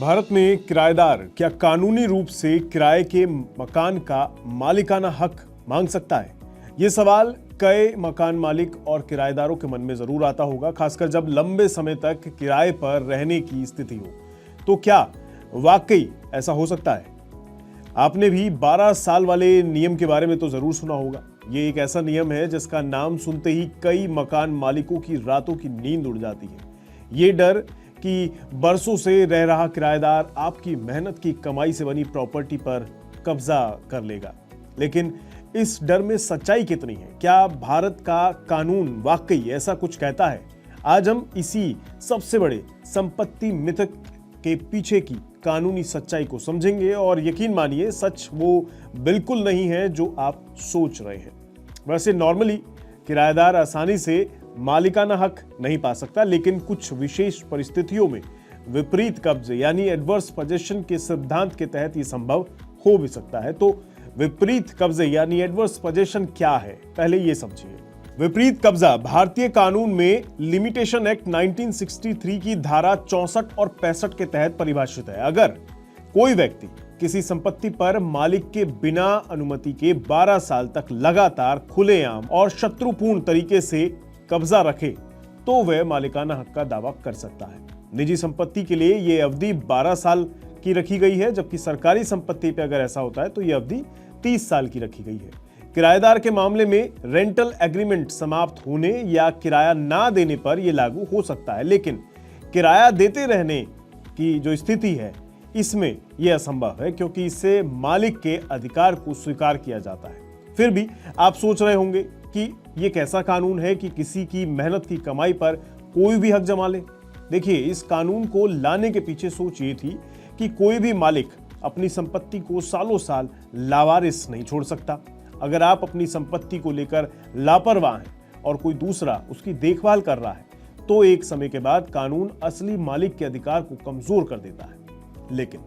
भारत में किराएदार क्या कानूनी रूप से किराए के मकान का मालिकाना हक मांग सकता है? ये सवाल कई मकान मालिक और किराएदारों के मन में जरूर आता होगा, खासकर जब लंबे समय तक किराए पर रहने की स्थिति हो। तो क्या वाकई ऐसा हो सकता है? आपने भी 12 साल वाले नियम के बारे में तो जरूर सुना होगा। ये एक ऐसा नियम है जिसका नाम सुनते ही कई मकान मालिकों की रातों की नींद उड़ जाती है। ये डर कि बरसों से रह रहा किराएदार आपकी मेहनत की कमाई से बनी प्रॉपर्टी पर कब्जा कर लेगा। लेकिन इस डर में सच्चाई कितनी है? क्या भारत का कानून वाकई ऐसा कुछ कहता है? आज हम इसी सबसे बड़े संपत्ति मिथक के पीछे की कानूनी सच्चाई को समझेंगे और यकीन मानिए सच वो बिल्कुल नहीं है जो आप सोच रहे हैं। वैसे नॉर्मली किराएदार आसानी से मालिकाना हक नहीं पा सकता, लेकिन कुछ विशेष परिस्थितियों में विपरीत कब्जे यानी एडवर्स पोजेशन के सिद्धांत के तहत ये संभव हो भी सकता है। तो विपरीत कब्जे यानी एडवर्स पोजेशन क्या है, पहले ये समझिए। विपरीत कब्जा भारतीय कानून में लिमिटेशन एक्ट 1963 की धारा 64 और 65 के तहत परिभाषित है। अगर कोई व्यक्ति किसी संपत्ति पर मालिक के बिना अनुमति के 12 साल तक लगातार खुलेआम और शत्रुपूर्ण तरीके से कब्जा रखे तो वह मालिकाना हक का दावा कर सकता है। निजी संपत्ति के लिए यह अवधि 12 साल की रखी गई है, जबकि सरकारी संपत्ति पे अगर ऐसा होता है तो यह अवधि 30 साल की रखी गई है। किराएदार के मामले में रेंटल एग्रीमेंट समाप्त होने या किराया ना देने पर यह लागू हो सकता है, लेकिन किराया देते रहने की जो स्थिति है इसमें यह असंभव है, क्योंकि इससे मालिक के अधिकार को स्वीकार किया जाता है। फिर भी आप सोच रहे होंगे कि यह कैसा कानून है कि किसी की मेहनत की कमाई पर कोई भी हक जमा ले। देखिए, इस कानून को लाने के पीछे सोच ये थी कि कोई भी मालिक अपनी संपत्ति को सालों साल लावारिस नहीं छोड़ सकता। अगर आप अपनी संपत्ति को लेकर लापरवाह हैं और कोई दूसरा उसकी देखभाल कर रहा है तो एक समय के बाद कानून असली मालिक के अधिकार को कमजोर कर देता है। लेकिन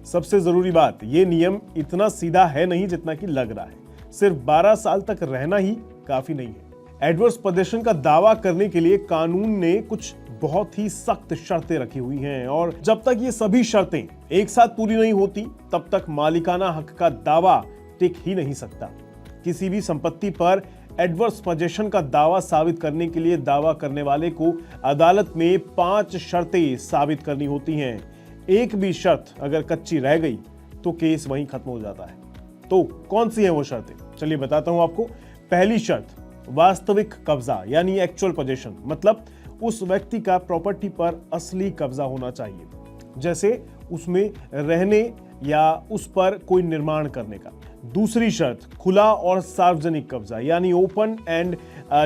सबसे जरूरी बात, यह नियम इतना सीधा है नहीं जितना कि लग रहा है। सिर्फ 12 साल तक रहना ही काफी नहीं है। एडवर्स पोजेशन का दावा करने के लिए कानून ने कुछ बहुत ही सख्त शर्तें रखी हुई हैं, और जब तक ये सभी शर्तें एक साथ पूरी नहीं होती तब तक मालिकाना हक का दावा टिक ही नहीं सकता। किसी भी संपत्ति पर एडवर्स पोजेशन का दावा साबित करने के लिए दावा करने वाले को अदालत में 5 शर्तें साबित करनी होती हैं। एक भी शर्त अगर कच्ची रह गई तो केस वहीं खत्म हो जाता है। तो कौन सी हैं वो शर्तें? चलिए बताता हूं आपको। पहली शर्त, वास्तविक कब्जा यानी एक्चुअल पोजेशन, मतलब उस व्यक्ति का प्रॉपर्टी पर असली कब्जा होना चाहिए, जैसे उसमें रहने या उस पर कोई निर्माण करने का। दूसरी शर्त, खुला और सार्वजनिक कब्जा यानी ओपन एंड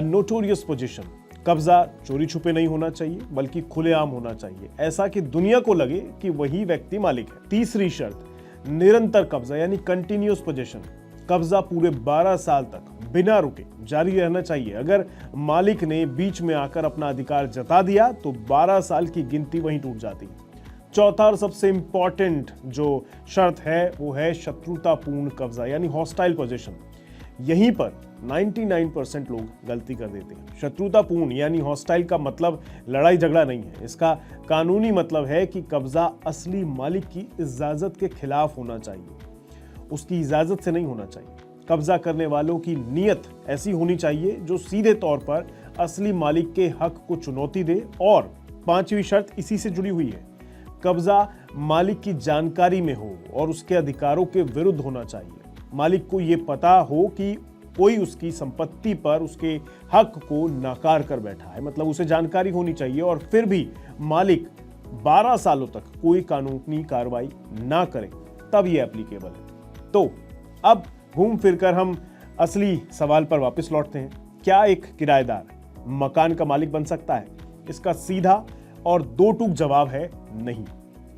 नोटोरियस पोजीशन। कब्जा चोरी छुपे नहीं होना चाहिए बल्कि खुलेआम होना चाहिए, ऐसा कि दुनिया को लगे कि वही व्यक्ति मालिक है। तीसरी शर्त, निरंतर कब्जा यानी कंटिन्यूअस पोजीशन। कब्जा पूरे 12 साल तक बिना रुके जारी रहना चाहिए। अगर मालिक ने बीच में आकर अपना अधिकार जता दिया तो 12 साल की गिनती वहीं टूट जाती है। चौथा और सबसे इंपॉर्टेंट जो शर्त है वो है शत्रुतापूर्ण कब्जा यानी हॉस्टाइल पोजीशन। यहीं पर 99% लोग गलती कर देते हैं। शत्रुतापूर्ण यानी हॉस्टाइल का मतलब लड़ाई झगड़ा नहीं है। इसका कानूनी मतलब है कि कब्जा असली मालिक की इजाजत के खिलाफ होना चाहिए, उसकी इजाजत से नहीं होना चाहिए। कब्जा करने वालों की नीयत ऐसी होनी चाहिए जो सीधे तौर पर असली मालिक के हक को चुनौती दे। और 5वीं शर्त इसी से जुड़ी हुई है, कब्जा मालिक की जानकारी में हो और उसके अधिकारों के विरुद्ध होना चाहिए। मालिक को यह पता हो कि कोई उसकी संपत्ति पर उसके हक को नकार कर बैठा है, मतलब उसे जानकारी होनी चाहिए, और फिर भी मालिक 12 सालों तक कोई कानूनी कार्रवाई ना करे, तब यह एप्लीकेबल है। तो अब घूम फिरकर हम असली सवाल पर वापस लौटते हैं। क्या एक किराएदार मकान का मालिक बन सकता है? इसका सीधा और दो टूक जवाब है नहीं।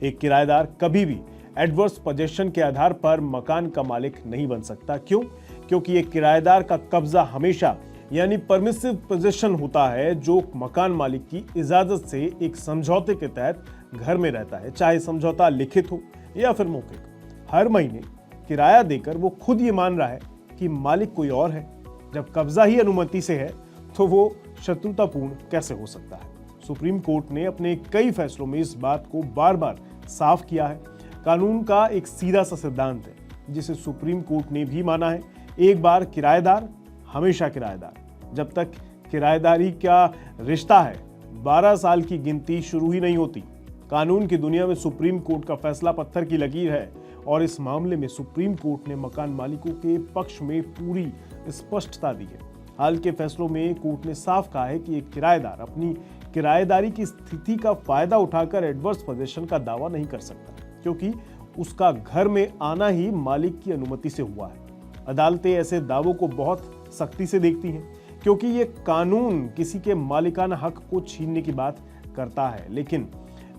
एक किराएदार कभी भी एडवर्स पोजेशन के आधार पर मकान का मालिक नहीं बन सकता। क्यों? क्योंकि एक किराएदार का कब्जा हमेशा यानी परमिसिव पोजेशन होता है, जो मकान मालिक की इजाजत से एक समझौते के तहत घर में रहता है, चाहे समझौता लिखित हो या फिर मौखिक। हर महीने किराया देकर वो खुद ये मान रहा है कि मालिक कोई और है। जब कब्जा ही अनुमति से है तो वो शत्रुतापूर्ण कैसे हो सकता है? सुप्रीम कोर्ट ने अपने कई फैसलों में इस बात को बार बार साफ किया है। कानून का एक सीधा सा सिद्धांत है जिसे सुप्रीम कोर्ट ने भी माना है, एक बार किराएदार हमेशा किराएदार। जब तक किराएदारी का रिश्ता है 12 साल की गिनती शुरू ही नहीं होती। कानून की दुनिया में सुप्रीम कोर्ट का फैसला पत्थर की लकीर है और इस मामले में सुप्रीम कोर्ट ने मकान मालिकों के पक्ष में पूरी स्पष्टता दी है। हाल के फैसलों में कोर्ट ने साफ कहा है कि एक किराएदार अपनी किराएदारी की स्थिति का फायदा उठाकर एडवर्स पोजीशन का दावा नहीं कर सकता, क्योंकि उसका घर में आना ही मालिक की अनुमति से हुआ है। अदालतें ऐसे दावों को बहुत सख्ती से देखती हैं, क्योंकि ये कानून किसी के मालिकाना हक को छीनने की बात करता है। लेकिन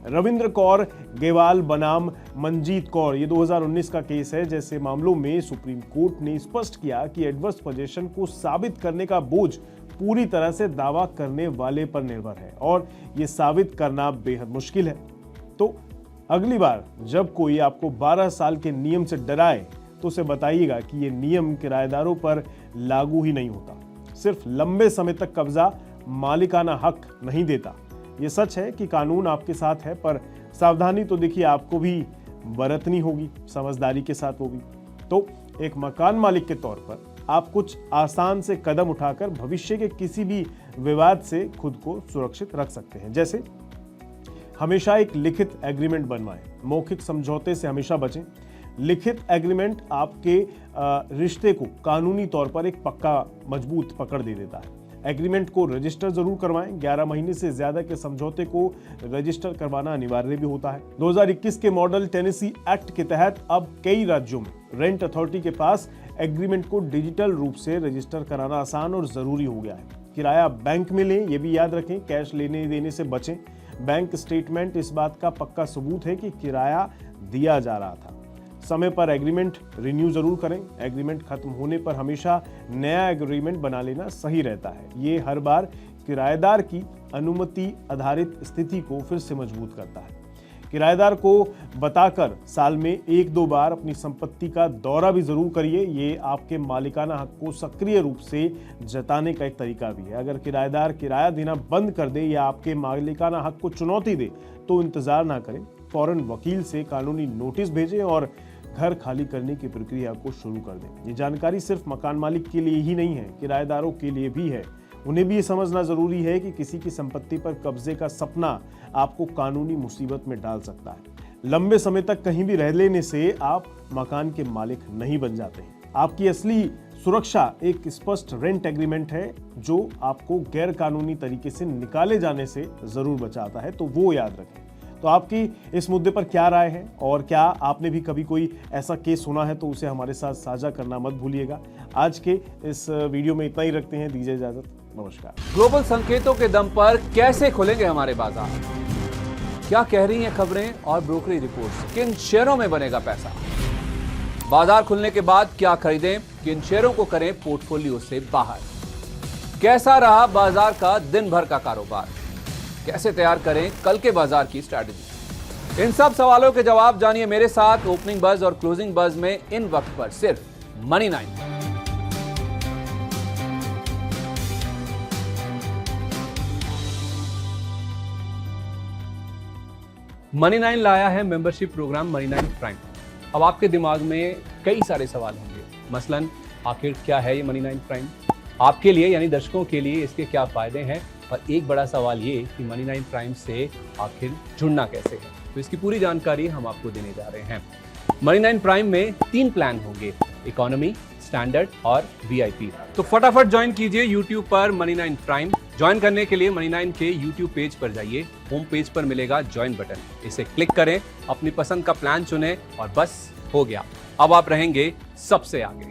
रविंद्र कौर गेवाल बनाम मंजीत कौर, ये 2019 का केस है, जैसे मामलों में सुप्रीम कोर्ट ने स्पष्ट किया कि एडवर्स पोजीशन को साबित करने का बोझ पूरी तरह से दावा करने वाले पर निर्भर है और ये साबित करना बेहद मुश्किल है। तो अगली बार जब कोई आपको 12 साल के नियम से डराए तो उसे बताइएगा कि ये नियम किराएदारों पर लागू ही नहीं होता। सिर्फ लंबे समय तक कब्जा मालिकाना हक नहीं देता। ये सच है कि कानून आपके साथ है, पर सावधानी तो देखिए आपको भी बरतनी होगी, समझदारी के साथ वो भी। तो एक मकान मालिक के तौर पर आप कुछ आसान से कदम उठाकर भविष्य के किसी भी विवाद से खुद को सुरक्षित रख सकते हैं। जैसे हमेशा एक लिखित एग्रीमेंट बनवाएं, मौखिक समझौते से हमेशा बचें। लिखित एग्रीमेंट आपके रिश्ते को कानूनी तौर पर एक पक्का मजबूत पकड़ दे देता है। एग्रीमेंट को रजिस्टर जरूर करवाएं। 11 महीने से ज्यादा के समझौते को रजिस्टर करवाना अनिवार्य भी होता है। 2021 के मॉडल टेनेसी एक्ट के तहत अब कई राज्यों में रेंट अथॉरिटी के पास एग्रीमेंट को डिजिटल रूप से रजिस्टर कराना आसान और जरूरी हो गया है। किराया बैंक में लें, ये भी याद रखें, कैश लेने देने से बचें। बैंक स्टेटमेंट इस बात का पक्का सबूत है कि किराया दिया जा रहा था। समय पर एग्रीमेंट रिन्यू जरूर करें। एग्रीमेंट खत्म होने पर हमेशा नया एग्रीमेंट बना लेना सही रहता है। ये हर बार किराएदार की अनुमति आधारित स्थिति को फिर से मजबूत करता है। किराएदार को बताकर साल में 1-2 बार अपनी संपत्ति का दौरा भी जरूर करिए। ये आपके मालिकाना हक को सक्रिय रूप से जताने का एक तरीका भी है। अगर किराएदार किराया देना बंद कर दे या आपके मालिकाना हक को चुनौती दे तो इंतजार ना करें, फौरन वकील से कानूनी नोटिस भेजें और घर खाली करने की प्रक्रिया को शुरू कर दें। ये जानकारी सिर्फ मकान मालिक के लिए ही नहीं है, किराएदारों के लिए भी है। उन्हें भी ये समझना जरूरी है कि किसी की संपत्ति पर कब्जे का सपना आपको कानूनी मुसीबत में डाल सकता है। लंबे समय तक कहीं भी रह लेने से आप मकान के मालिक नहीं बन जाते हैं। आपकी असली सुरक्षा एक स्पष्ट रेंट एग्रीमेंट है जो आपको गैर कानूनी तरीके से निकाले जाने से जरूर बचाता है, तो वो याद रखें। तो आपकी इस मुद्दे पर क्या राय है और क्या आपने भी कभी कोई ऐसा केस सुना है तो उसे हमारे साथ साझा करना मत भूलिएगा। आज के इस वीडियो में इतना ही रखते हैं, दीजिए इजाजत, नमस्कार। ग्लोबल संकेतों के दम पर कैसे खुलेंगे हमारे बाजार? क्या कह रही हैं खबरें और ब्रोकरेज रिपोर्ट्स? किन शेयरों में बनेगा पैसा? बाजार खुलने के बाद क्या खरीदें, किन शेयरों को करें पोर्टफोलियो से बाहर? कैसा रहा बाजार का दिन भर का कारोबार? कैसे तैयार करें कल के बाजार की स्ट्रैटेजी? इन सब सवालों के जवाब जानिए मेरे साथ ओपनिंग बज और क्लोजिंग बज में इन वक्त पर सिर्फ मनी 9। मनी 9 लाया है मेंबरशिप प्रोग्राम मनी 9 प्राइम। अब आपके दिमाग में कई सारे सवाल होंगे, मसलन आखिर क्या है ये मनी 9 प्राइम? आपके लिए यानी दर्शकों के लिए इसके क्या फायदे हैं? और एक बड़ा सवाल ये कि मनी 9 प्राइम से आखिर जुड़ना कैसे है? तो इसकी पूरी जानकारी हम आपको देने जा रहे हैं। मनी 9 प्राइम में 3 प्लान होंगे, इकोनॉमी, स्टैंडर्ड और वीआईपी। तो फटाफट ज्वाइन कीजिए YouTube पर मनी 9 प्राइम। ज्वाइन करने के लिए मनी 9 के YouTube पेज पर जाइए, होम पेज पर मिलेगा ज्वाइन बटन, इसे क्लिक करें, अपनी पसंद का प्लान चुनें और बस हो गया, अब आप रहेंगे सबसे आगे।